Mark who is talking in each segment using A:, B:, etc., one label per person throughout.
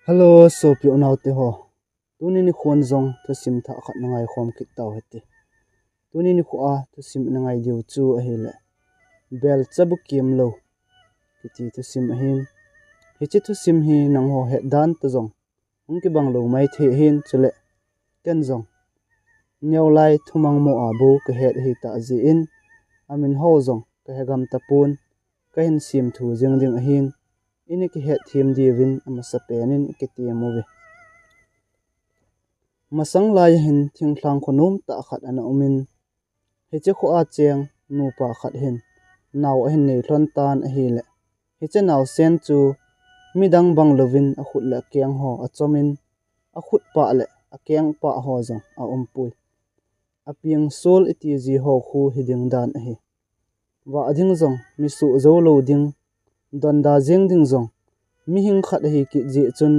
A: Hello, so pio nau te ho. Tuni ni khuan zong to sim tha khat nangai khom kit taw heti. Tuni ni khua to sim nangai diu chu a hele. Bel chabu kiem lo. Kiti to sim a hin. Hichi to sim hi nang ho het dan to zong. Hung ki bang lo mai the hin chule. Ken zong. Nyau lai thumang mo abu ka het hi ta zi in. Amin ho zong ka hegam tapun. Ka hin sim thu jing ding a hin. Ini ki het thim divin ama sapenin ki tiamovi. Masang lai hin thing thlang khonum ta khat ana umin. Hiche khu a cheng nu pa khat hin. Naw a hin nei hlon tan a hi le. Hiche naw sen chu midang bang lovin a khut la keng ho a chomin. A khut pa le a keng pa ho zong a umpui. A piang sol iti zi ho khu hiding dan a hi. Wa ading zong misu zo lo ding. Don da jeng ding zong. Mi hing khat hi ki ji chun.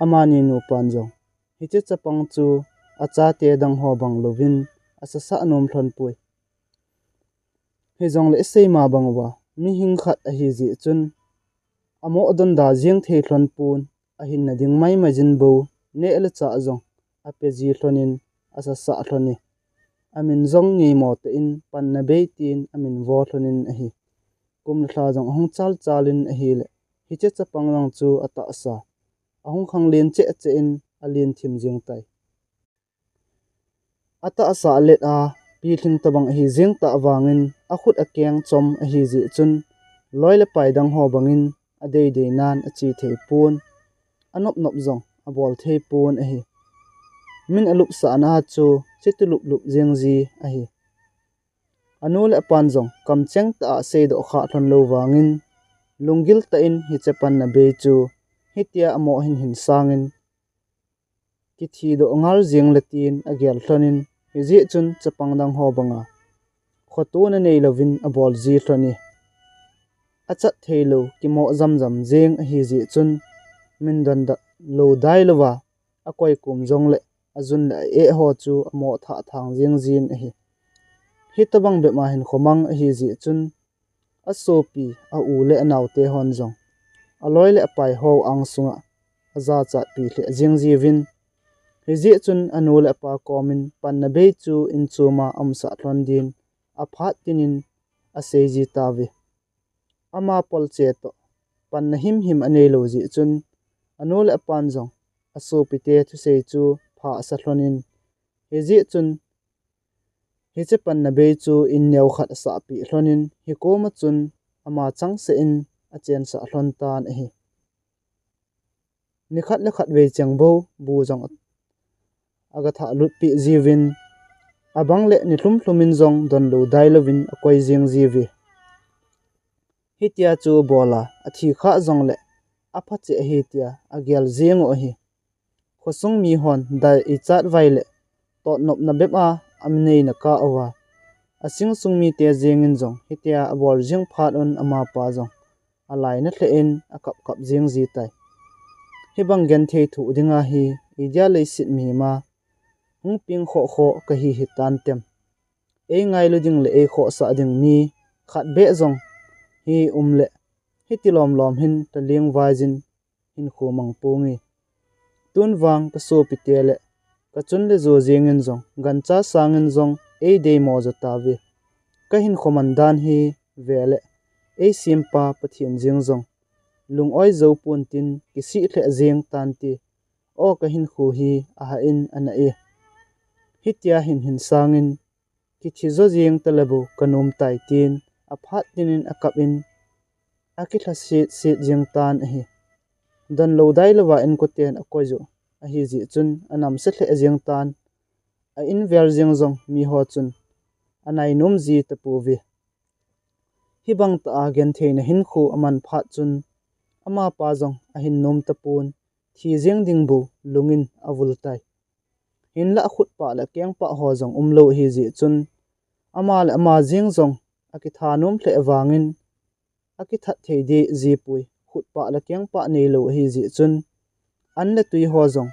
A: Amani nu pan zong. Hiche chapang chu acha te dang ho bang lovin asasa anom thlon pui. He zong le sei ma bang wa mi hing khat a hi ji chun. Amo adon da jeng the thlon pun a hin na ding mai majin bo ne ele cha zong a pe ji thlonin asasa thloni. Amin zong ngi mo te in pan na be tin amin vo thlonin a hi. Kum thla zong hong chal chalin a hi le. Hiche chapang lang chu ata sa. Ahong khang len che che in alien thim jing tai. Ata asa let a pi thing tabang hi jing ta wangin a khut a keng chom a hi ji chun loile pai dang ho bangin a dei dei nan a chi thei pun anop nop zong a bol thei pun a hi. Min alup sa na chu chitulup lup jing ji a hi. Anule apan zong kam cheng ta se do kha thon lo wangin lungil ta in hi chepan na be chu hitia amo hin hin sangin ki thi do ngal jing latin agyal thlonin hi ji chun chapang dang ho banga khotu na nei lovin a bol ji thloni achat theilo ki mo zam zam jeng hi ji chun min dan da lo dai lova a koi kum jong le azun la e ho chu amo tha thang jeng jin a hi hitabang be ma hin khomang a hi ji chun a sopi a u le anaw te hon jong aloi le pai ho ang sunga aza chat pi hle jing ji vin hiji chun anul apa komin pan na be chu in chuma amsa thlon din a phat tinin a seji tawi ama pol che to pan na him him ane lo ji chun anul apan jong aso pite thu sei chu pha sa thlonin hiji chun hiche pan na be chu in neu khat sa pi thlonin hi ko ma chun ama chang se in a chen sa thlon tan hi ni khat le khat ve chang bo bu jong aga tha lut pi jiwin abang le ni thlum thlumin zong don lo dai lovin akoi jing jiwi hitia chu bola athi kha zong le apha che hitia agyal jing o hi khosung mi hon dai I chat vai le to nop na bep a amnei na ka awa asing sung mi te jing in zong hitia abol jing phat on ama pa zong alai na hle in akap kap jing ji tai hibang gen thei thu dinga hi idia le sit mi ma hung ping kho kho ka hi tan tem e ngai lu ding le e kho sa ding mi khat be zong hi umle hitilom lom hin ta ling wajin hin khu mang pungi tun wang ka so pitele ka chun le zo jengin zong gan cha sangin zong e dei mo za tawi ka hin khomandan hi vele e simpa pathian jing zong lung oi zo pun tin ki si hle jeng tan ti o ka hin khu hi a ha in ana e hitia hin hin sangin ki thizo jeng talabu kanum tai tin a phat tinin akap in akitha se jeng tan hi don lo dai lawa en ko ten akojo a hi ji chun anam se hle jeng tan a in ver jeng zong mi ho chun anai num ji ta pu vi hibang ta gen theina hin khu aman phat chun ama pa zong a hin nom ta pun thi jeng ding bu lungin avul tai hin la khut pa la keng pa ho zong umlo hi ji chun ama la ama jing zong akitha nom hle awangin akitha theide ji pui khut pa la keng pa nei lo hi ji chun an le tui ho zong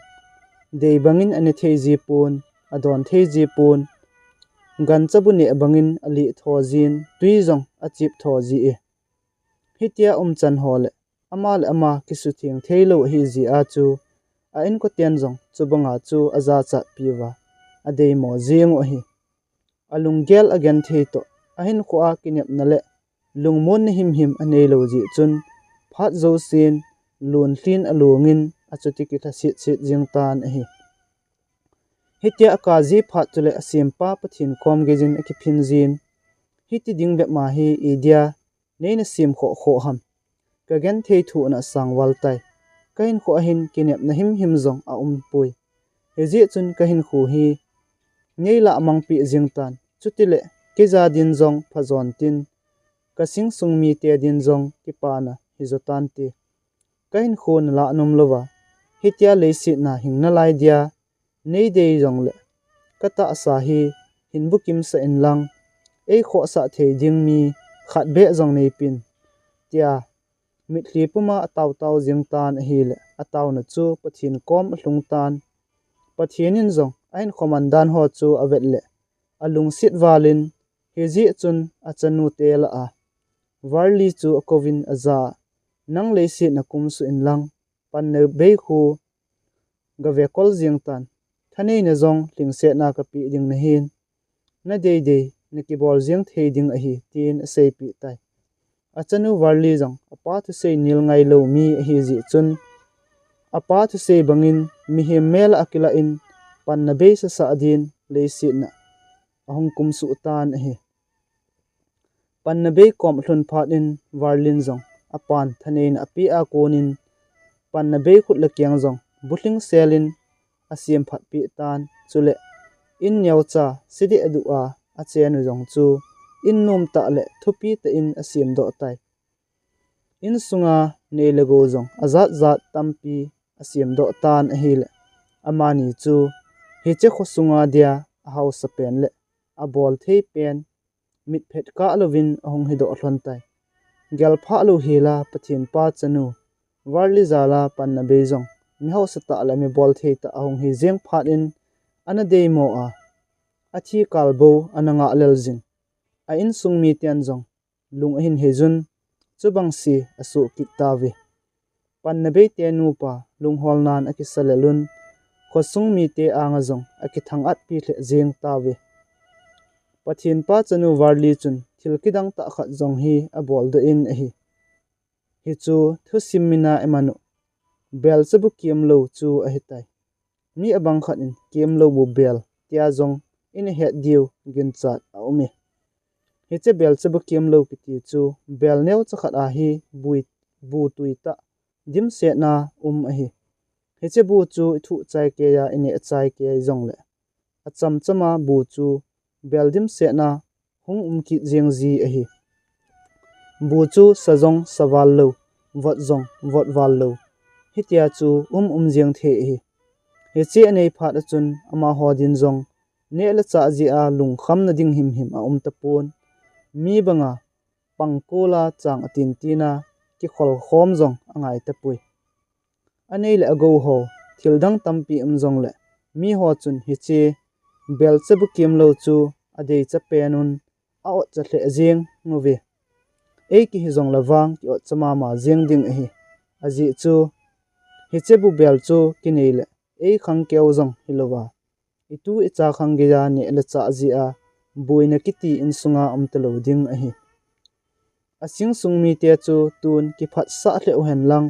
A: dei bangin ani thei ji pun adon thei ji pun gan chabu ne bangin ali tho jin tui zong achip tho ji e hitia chan hole amal ama kisu thing theilo hi zi a chu a in ko tian zong chubanga chu aza cha piwa adei mo zing o hi alung gel again thei to ahin kho a kinep nale lungmon him him anei lo ji chun phat zo sin lun thlin alungin achuti ki tha sit sit jing tan hi hitia akazi phat chule asim pa pathin khom gejin akiphin zin hiti ding be ma hi idia neina sim kho kho ham kagen thei thu na sangwal tai kain kho ahin kinep na him zong a pui heji chun kahin khu hi ngeila amang pi jingtan chutile keja din zong phazon tin kasing sungmi te din zong kipana hizotan ti kain khon la nom lova hitia leisi na hingna lai dia nei dei zong le kata asa hi hinbukim sa inlang ei kho sa thei ding mi khat be zong nei pin tia mitli puma ataw taw jingtan hi le ataw na chu pathin kom hlung tan pathinin zong ain khomandan ho chu avet le alung sit walin heji chun achanu tel a warli chu kovin aza nang leisi na kum su inlang panne be khu gave kol jingtan thanei na zong tlingse na ka pi ding na hin na dei dei nikibol jing thei ding a hi tin sei pi tai achanu warli zong apa thu sei nil ngai lo mi hi ji chun apa thu sei bangin mi he mel akila in panna be sa sa din leisi na ahong kum su tan hi panna be kom hlun phat in warlin zong apan thanein api a konin panna be khut la kyang zong butling selin asiam phat pi tan chule in nyawcha sidi adu a achen zong chu in nom ta le thupi ta in asiam do tai in sunga neilago zong azat zat tampi asiam do tan ahil amani chu heche kho sunga dia a house pen le a bol thei pen mit phet ka lovin ahong hido hlon tai gel pha lo hila pathin pa chanu warli zala panna be zong mi house ta la mi bol thei ta ahong hi jeng phat in ana dei mo a athi kalbo ananga leljing a in sung mi tian zong lung hin hejun chubang si asu kitawi panna be te nu pa lung hol nan akisalelun khosung mi te anga zong akithang at pi hle jeng tawi pathin pa chanu warli chun thilkidang ta khat zong hi a bol do in a hi chu thu simmina emanu bel chabu kiem lo chu a hitai mi abang khat in kiem lo bu bel tia zong in he diu gin chat a umi heche bel chabu kiem lo kiti chu bel neu chakhat a hi bu tuita dim se na a hi heche bu chu thu chai ke ya ine chai ke zong le acham chama bu chu beldim se na hung ki jeng ji a hi bu chu sajong sawal lo vot zong vot wal lo hitia chu jeng the hi heche nei phat chun ama hodin zong ne la cha ji a lung kham na ding him him a tapun mi banga pangkola chang atin tina ki khol khom zong angai tapui anei le ago ho thildang tampi zong le mi ho chun hiche bel chabu kem lo chu adei cha penun a ot cha hle jeng ngove ei ki hi zong lawang ki ot chama ma jeng ding hi aji chu hiche bu bel chu kinei le ei khang keu zong hilowa itu icha khang ge ya ne la cha ji a buina kiti in sunga talo ding a hi asing sungmi te chu tun ki phat sa hle o hen lang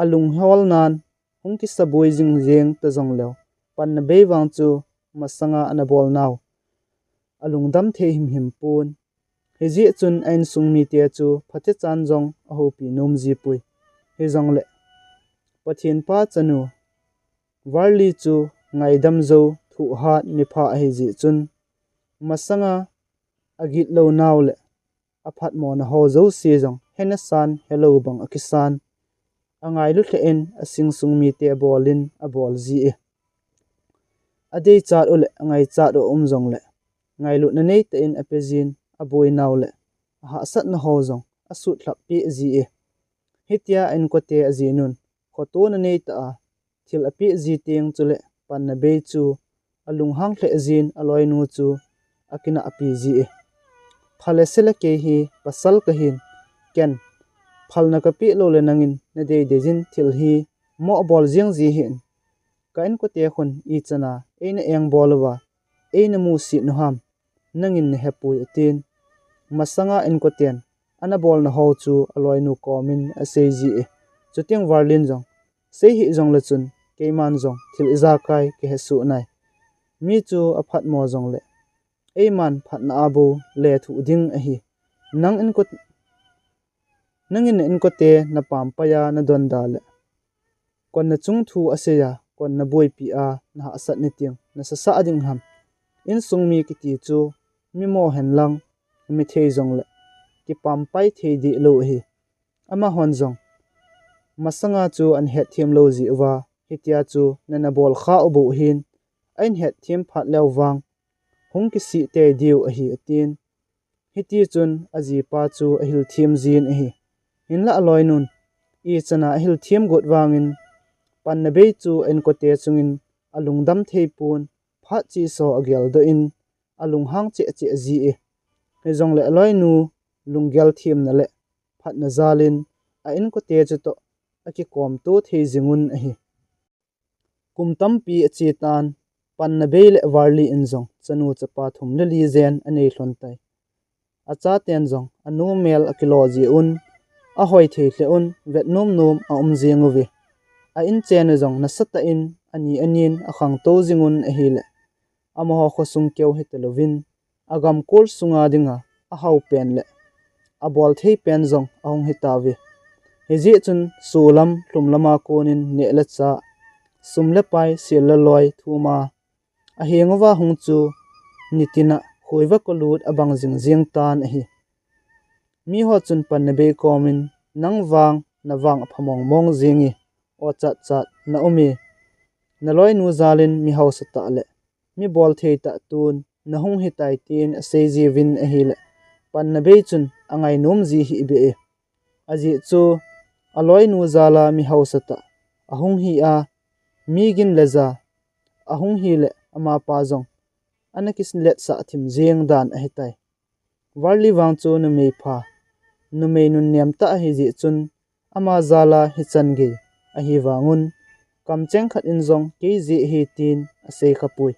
A: alung hol nan hung ki saboi jing jeng ta zong lo pan na be wang chu masanga anabol naw alung dam the him pun heji chun ain sungmi te chu phate chan jong a ho pi nom ji pui he jong le pathin pa chanu warli chu ngai dam zo thu ha ni pha heji chun masanga agit lo naw le aphat mo na ho zo si jong hena san hello bang akisan angai lu thlen asing sungmi te bolin a bol ji e adei chat ole angai chat o jong le ngai lu na nei te in apejin a boi naw le ha sat na ho jong asu thlap pi ji e hitia en ko te ajinun khoto na nei ta thil api ji teng chule pan na be chu alung hang hle jin aloi nu chu akina api ji e phale sele ke hi pasal ka hin ken phalna ka pi lo le nangin na de jin thil hi mo bol jiang ji hin kain ko te khun I chana eina eng bolwa eina mu si no ham nangin ne hepui atin masanga in ko ten ana bol na ho chu aloi nu komin ase ji e chuting warlin jong sei hi jong la chun keiman jong thil iza kai ke hesu nai mi chu aphat mo jong le eiman phat na abu le thu ding a hi nangin ko te na pam pa ya na don da le kon na chung thu ase ya kon na boi pi a na asat ni ting na sa sa ding ham in sung mi ki ti chu mi mo hen lang mi thei jong le ki pam pai thei di lo hi ama hon jong masanga chu an het thiam lo ji wa hitia chu nana bol kha obo hin ain het thiam phat lew wang hung ki si te diu a hi atin hiti chun aji pa chu a hil thiam zin a hi in la aloi nun I chana a hil thiam got wangin pan na be chu en ko te chungin alung dam thei pun phat chi so agel do in alung hang che che ji e he jong le aloi nu lunggel thiam na le phat na zalin a in ko te chu to aki kom to thei jingun a hi kum tam pi chi tan pan na be le warli in jong chanu chapa thum le li zen anei hlon tai acha ten jong anu mel akiloji un a hoi thei hle un vietnam nom a jeng we a in chen jong na sata in ani anin a khang to jingun a hi le ama ho khosung keu he telovin agam kol sunga dinga a hau pen le a bol thei pen jong ahong hi tawi heji chun sulam hlumlama konin ne la cha sumle pai sil la loi thuma a hengowa hung chu nitina khoiwa kolut abang jing tan a hi mi ho chun pan na be komin nang wang na wang phamong mong jingi o chat chat na umi na loi nu zalin mi house ta le mi bol thei ta tun na hung hi tai tin ase ji win a hi le pan na be chun angai nom ji hi be e aji chu aloi nu zala mi house ta ahung hi a mi gin leza ahung hi le ama pa jong anakis let sa thim jeng dan a hetai warli wang chu nu mei pha nu mei nun niam ta hi ji chun ama zala hi chan ge a hi wangun kam cheng khat in jong ke ji hi tin ase khapui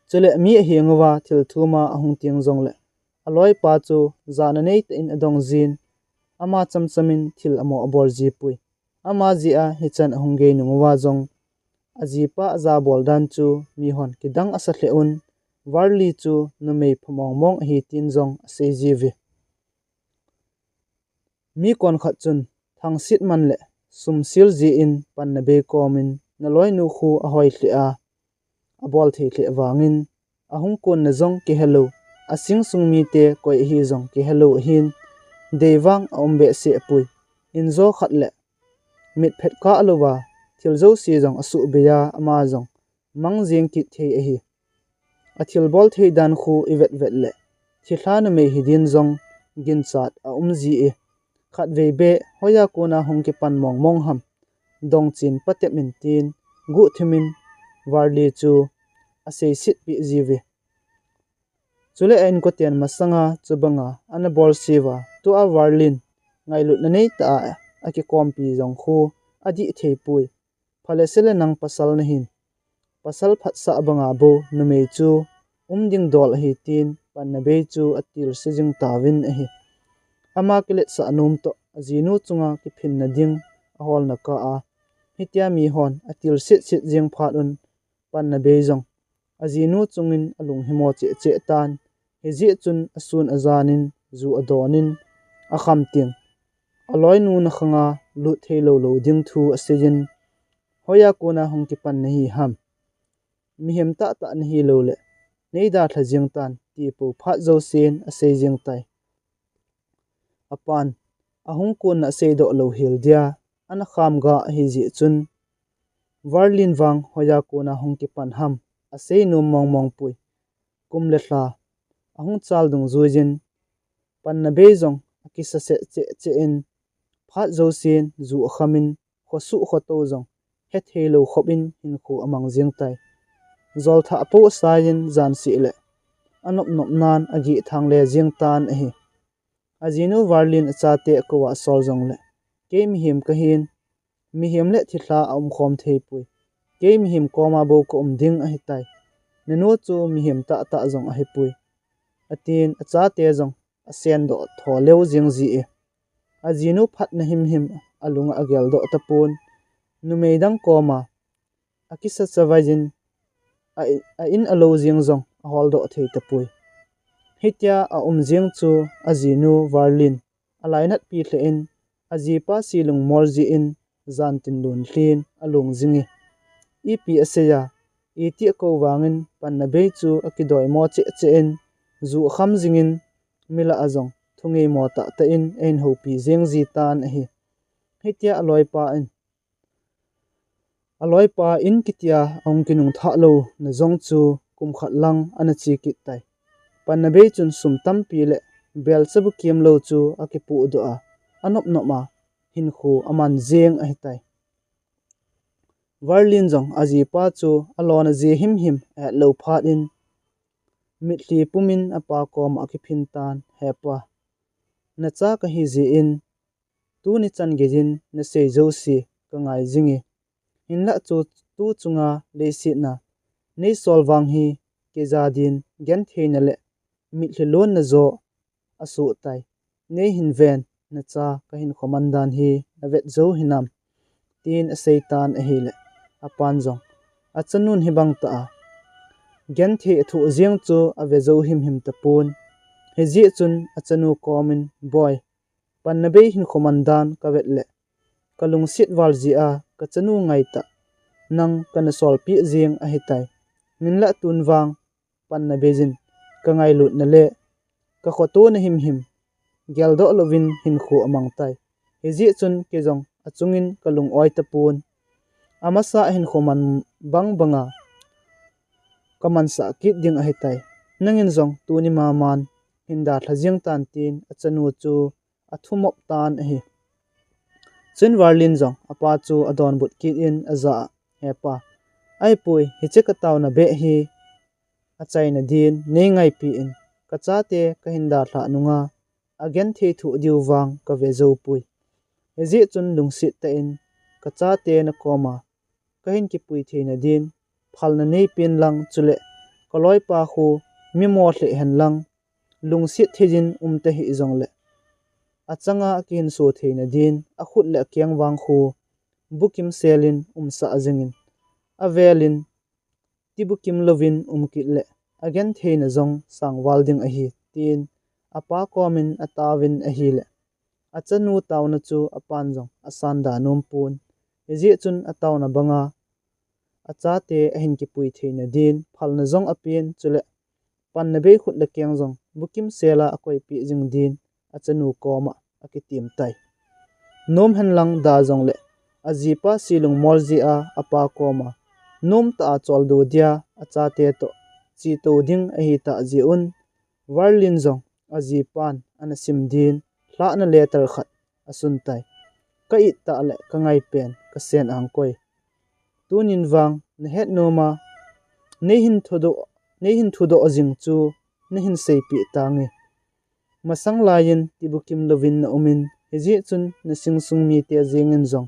A: chule mi hi ngwa thil thuma ahung tiang jong le aloi pa chu zana nei ta in adong jin ama chamchamin thil amo abor ji pui ama ji a hi chan ahung ge nungwa jong aji pa za bol dan chu mi hon kidang asa hle un warli chu numei phomong mong hi tin jong ase ji vi mi kon khat chun thang sit man le sum sil ji in pan na be komin na loi nu khu a hoi hle a bol thei hle wangin ahung kon na jong ke hello asing sung mi te koi hi jong ke hello hin dewang a ombe se pui in zo khat le mit phet ka alowa thil zo si jong asu beya ama jong mang jeng ki thei a hi a thil bol thei dan khu ivet vet le thilana me hidin jong gin chat a ji e khat ve be hoya kona hong ke pan mong mong ham dong chin patep min tin gu thimin warli chu ase sit pi jiwe chule en ko tian masanga chubanga ana bol siwa to a warlin ngailut na nei ta aki kompi jong khu adi thei pui phale sele nang pasal na hin pasal phat sa banga bo numei chu ding dol hi tin pan na be chu atil sijing tawin a hi ama kelet sa anum to azinu chunga ki phin na ding a hol na ka a hitia mi hon atil sit sit jing phat un pan na be jong azinu chungin alung himo che che tan heji chun asun azanin zu adonin a kham ting aloi nu na khanga lu thelo lo ding thu asejin hoya kona hong ki pan nahi ham mi hem ta ta nahi lo le neida thla jing tan ti po pha zo sen ase jing tai apan ahung kun na se do lo hil dia ana kham ga hi ji chun warlin wang hoya kona hong ki pan ham ase nu mong mong pui kum le hla ahung chal dung zuijin pan na be jong akisa se che in phat zo sen zu khamin khosu khoto jong he thelo khobin hin khu amang jing tai zol tha po sayin zan si le anop nop nan agi thang le jing tan hi azinu varlin achate kowa sol jong le ke mi him ka hin mi him le thithla om khom thei pui ke mi him koma bo ko ding a hitai nanu chu mi him ta ta jong a hi pui atin achate jong asian do tholeu jing ji e azinu phat na him alunga agel do tapun numeidang koma akisa savajin a in alo jing jong a hol do thei tapui hitia a jing chu azinu varlin alainat pi hle in ajipa silung morji in zantin lun thlin alung jingi ipi aseya iti ko wangin pannabe chu akidoi mo che in zu kham jingin mila azong thungi mo ta ta in ein ho pi jeng ji tan hi hitia aloi pa in kitia ong kinung tha lo na zong chu kum khat lang ana chi ki tai pannabe chun sum tam pi le bel chabu kiem lo chu akipu do a anop no ma hin khu aman jeng a hitai varlin jong aji pa chu alona je him a lo phat in mitli pumin apa kom akiphin tan hepa na cha ka hi ji in tu ni chan gejin na sei zo si ka ngai jingi inla chu tu chunga le si na nei solwang hi ke zadin gen theina le mitli lon na zo asu tai nei hin ven na cha ka hin khomandan hi avet zo hinam tin a seitan a hi le apan jong achanun hi bang ta gen the thu jiang chu ave zo him tapun heji chun achanu komin boy pannabe hin khomandan ka vet le kalung sit wal ji a ka chanu ngai ta nang kana sol pi jiang a hitai ninla tunwang pannabe jin ka ngai lut na le ka khoto na him geldo lovin hin khu amang tai heji chun ke jong achungin kalung oi tapun amasa hin khoman banga kamansa kit ding a hitai nangin jong tuni ma man hinda thlajing tan tin achanu chu athumop tan hi chen warlin jong apa chu adon but kit in aza hepa ai pui hicheka taw na be hi achai na din nei ngai pi in kachate ka hinda thla nunga again the thu diuwang ka ve zo pui heji chun lungsit ta in kachate na koma kahin ki pui theina din phalna nei pin lang chule koloi pa khu mi mo hle hen lang lungsit thejin te hi zong le achanga kin so theina din a khut le kyang wang khu bukim selin sa azengin avelin tibukim lovin ki le again theina zong sang walding a hi tin apa komin atawin a hi le achanu tawna chu apan jong asan da nom pun heji chun atawna banga achate ahin ki pui theina din phalna zong apin chule panna be khut la kyang jong bukim sela akoi pi jing din achanu koma akitim tai nom han lang da jong le ajipa silung molji a apa koma nom ta chol do dia achate to chi to ding a hi ta ji un warlin jong ajipan ana sim din hla na letter khat asun tai ka I ta le ka ngai pen ka sen ang koi tunin wang na het noma nei hin thudo ajing chu na hin sei pi tangi masang lain tibukim lovin na umin heji chun na singsung mi te jengin jong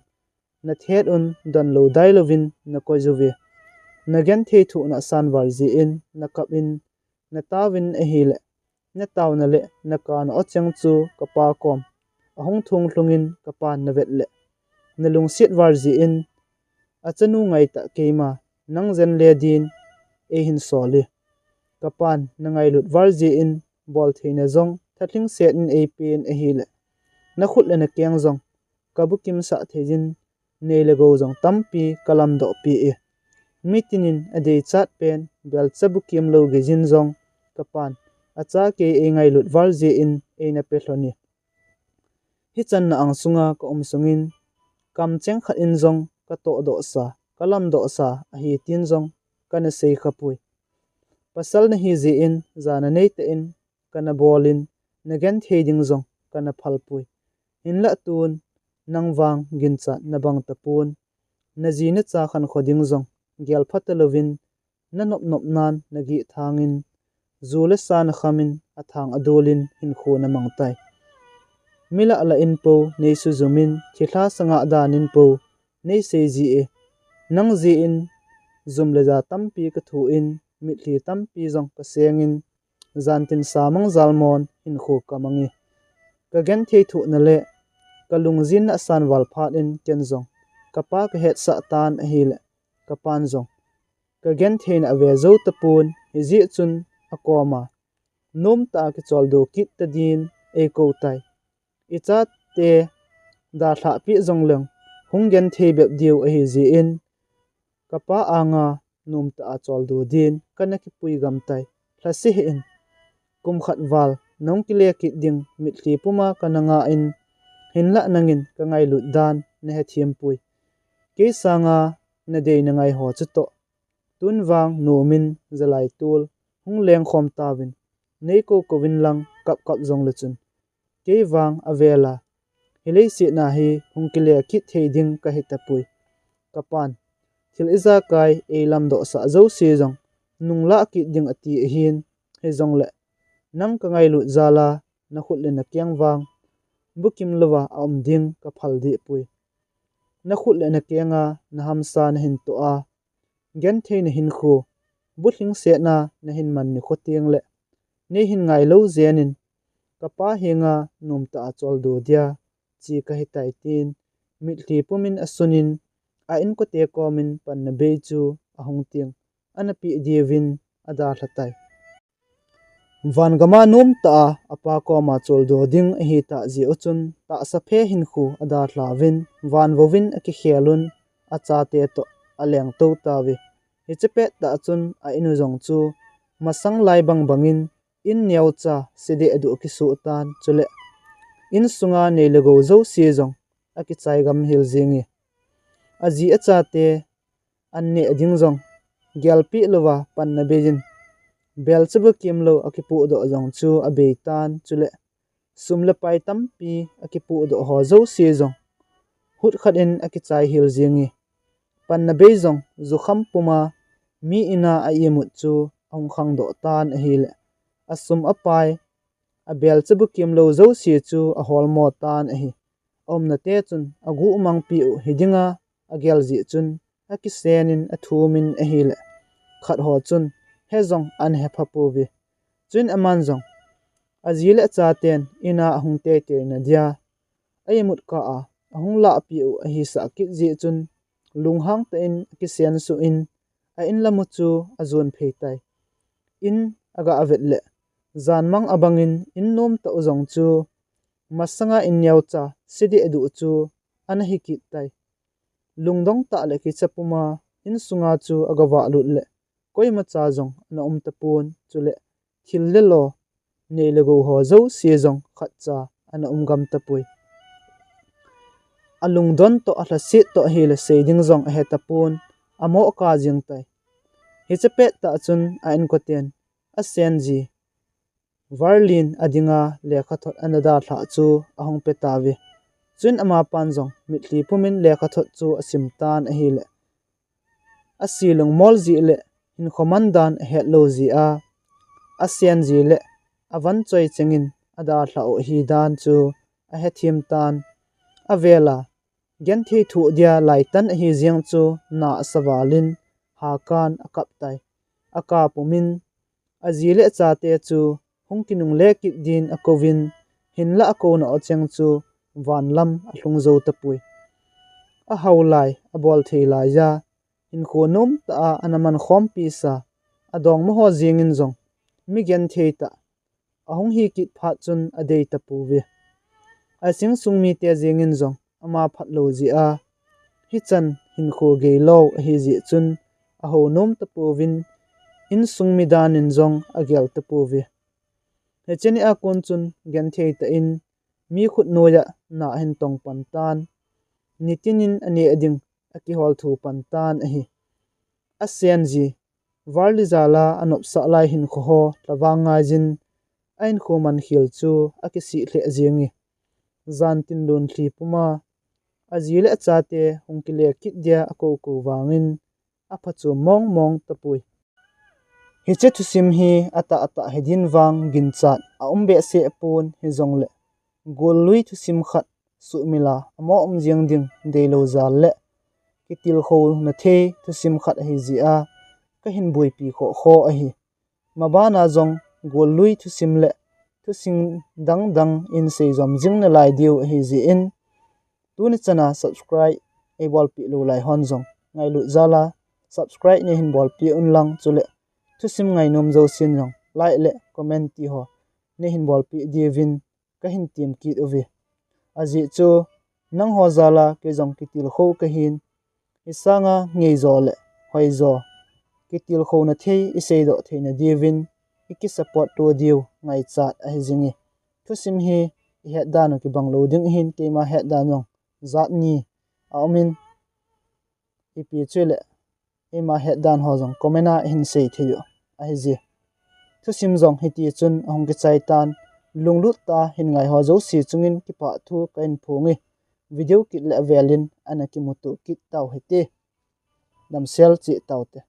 A: na thet un don lo dai lovin na ko jove na gen the thu na san war ji in na kap in na tawin a hi le na taw na le na kan o chang chu kapa kom ahong thung hlungin kapa na vet le na lungsit war ji in achanu ngai ta keima nang zen le din e hin soli kapan na ngai lut war ji in bol theina zong thatling set in a pen a hi le na khut le na kyang jong kabukim sa thejin nei le go jong tampi kalam do pi e mitinin ade chat pen bel chabukim lo ge jin jong kapan acha ke e ngai lut war ji in e na pe hloni hi chan na ang sunga ko sungin kam cheng khat in jong ka to do sa kalam do sa a hi tin jong kana sei khapui pasal na hi ji in zana nei te in kana bolin na gen theding jong kana phalpui inla tun nangwang gincha na bang tapun na ji na cha khan khoding jong gel phatalovin na nop nan na gi thangin zule san khamin athang adolin hin khona mangtai mila ala in po nei su zumin thithla sanga danin po nei seji e nang ji in zum le za tampi ka thu in mitli tampi zong ka sengin zantin samang zalmon in kho kamangi ka gen thei thu na le kalungzin na san wal phat in kenzong kapa ka het sa tan a hi le kapan zong ka gen thein a ve zo tapun hi ji chun akoma nom ta ki chol do kit ta din e ko tai icha te da thla pi zong leng hung gen thei bep diu a hi ji in kapa anga nom ta chol do din kanaki pui gam tai thlasi in kum khat wal nong ki le ki ding mitli puma kananga in hinla nangin ka ngai lut dan ne he thiam pui ke sanga na de na ngai ho chuto tun wang nomin zalai tul hung leng khom tawin nei ko kovin lang kap kap zong le chun ke wang avela hilei si na hi hung ki le ki thei ding ka hitapui kapan thil iza kai e lam do sa zo si zong nungla ki ding ati hin he zong le nang ka ngai lut zala na khut le na kyang wang bukim lova om ding ka phal di pui na khut le na kenga na hamsa na hin to a gen thei na hin khu butling se na hin man ni khotiang le ne hin ngai lo zenin kapa henga nomta chol do dia chi ka hitai tin mitli pumin asunin a in ko te komin pan na be chu a hong tiang anapi dievin ada thatai van gama nom ta apa ko ma chol do ding hi ta ji ochun ta sa phe hin khu ada thlawin van vovin aki khelun acha te to aleng to tawi hichepe ta chun a inu zong chu masang lai bang bangin in niaw cha sede adu ki su tan chule in sunga nei lego zo si zong aki chai gam hil zingi aji acha te anne ading zong gyalpi lova pan na bejin bel chubu kimlo akipu do zong chu abe tan chule sumle pai tampi akipu do ho zo si zong hut khat in aki chai hil zingi pan na be zong zu kham puma mi ina a yemut chu ong khang do tan a hile asum apai a bel chubu kimlo zo si chu a hol mo tan a hi om na te chun agu mang pi u hidinga agel ji chun aki senin a thumin a hile khat ho chun he zong an he phapu vi chun aman zong azile cha ten ina ahung te te na dia ayemut ka a ahung la pi u a hi sa ki ji chun lunghang ta in ki sian su in a in lamu chu azun pheitai in aga avet le zanmang abangin in nom ta uzong chu masanga in yaw cha sidi edu chu an hi ki tai lungdong ta le ki chapuma in sunga chu agawa lut le koima cha zong na tapun chule thil le lo nei lego ho zo si zong khat cha ana gam tapui alung don to atla sit to hil seiding zong a hetapun amo ka jing tai hichepe ta chun a in koten a senji varlin adinga lekha thot anada thla chu ahong petawi chun ama panjong mitli pumin lekha thot chu asim tan a hile asilung mol ji le in khomandan hello ji a senji le avan choi chengin ada thla o hi dan chu a he thim tan avela gen thei thu dia laitan hi jiang chu na sawalin hakan akap tai aka pumin azile chate chu hungkinung le ki din akovin hinla ko na ocheng chu vanlam ahlung zo tapui a haulai a bol theilai ja in khonom ta anaman khom pi sa adong mo ho jingin zong mi gen theita ahung hi ki pha chun adei tapu ve asing sungmi te jingin zong ama phatlo ji a hi chan hin kho ge lo hi ji chun a ho nom tapu win in sungmi dan in zong agel tapu ve hecheni a kon chun gen theita in mi khut noya na hin tong pan tan nitinin ani ading aki hol thu pan tan a hi a senji warli zala anop sa lai hin kho ho lawanga jin ain kho man khil chu aki si hle jingi zan tin don thli puma azile achate hungkile kit dia ako ko wangin apha chu mong mong tapui hiche thu sim hi ata hedin wang ginchat a umbe se pun hi zongle gol lui thu sim khat su mila amo jiang ding de lo zal le kitil kho na the thu sim khat hi ji a ka hin bui pi kho kho a hi mabana jong gol lui thu sim le thu sing dang dang in sei zom jing na lai diu hi ji in tu ni chana subscribe e bol pi lo lai hon jong ngai lu zala subscribe ne hin bol pi un lang chule thu sim ngai nom zo sin jong like le comment ti ho ne hin bol pi divin ka hin tim ki ovi aji chu nang ho zala ke jong kitil kho ka hin isanga ngei zo le hoi zo kitil kho na thei isei do theina divin iki support to diu ngai chat a hi jingi thu sim hi he dan ki bang loading hin ke ma he dan jong zat ni amin ipi chule ema he dan ho jong komena hin sei theyo a hi ji thu sim jong hiti chun ahong ke chai tan lunglut ta hin ngai ho zo si chungin ki pa thu kain phungi video kit le velin anaki mutu kit taw hete dam sel chi tawte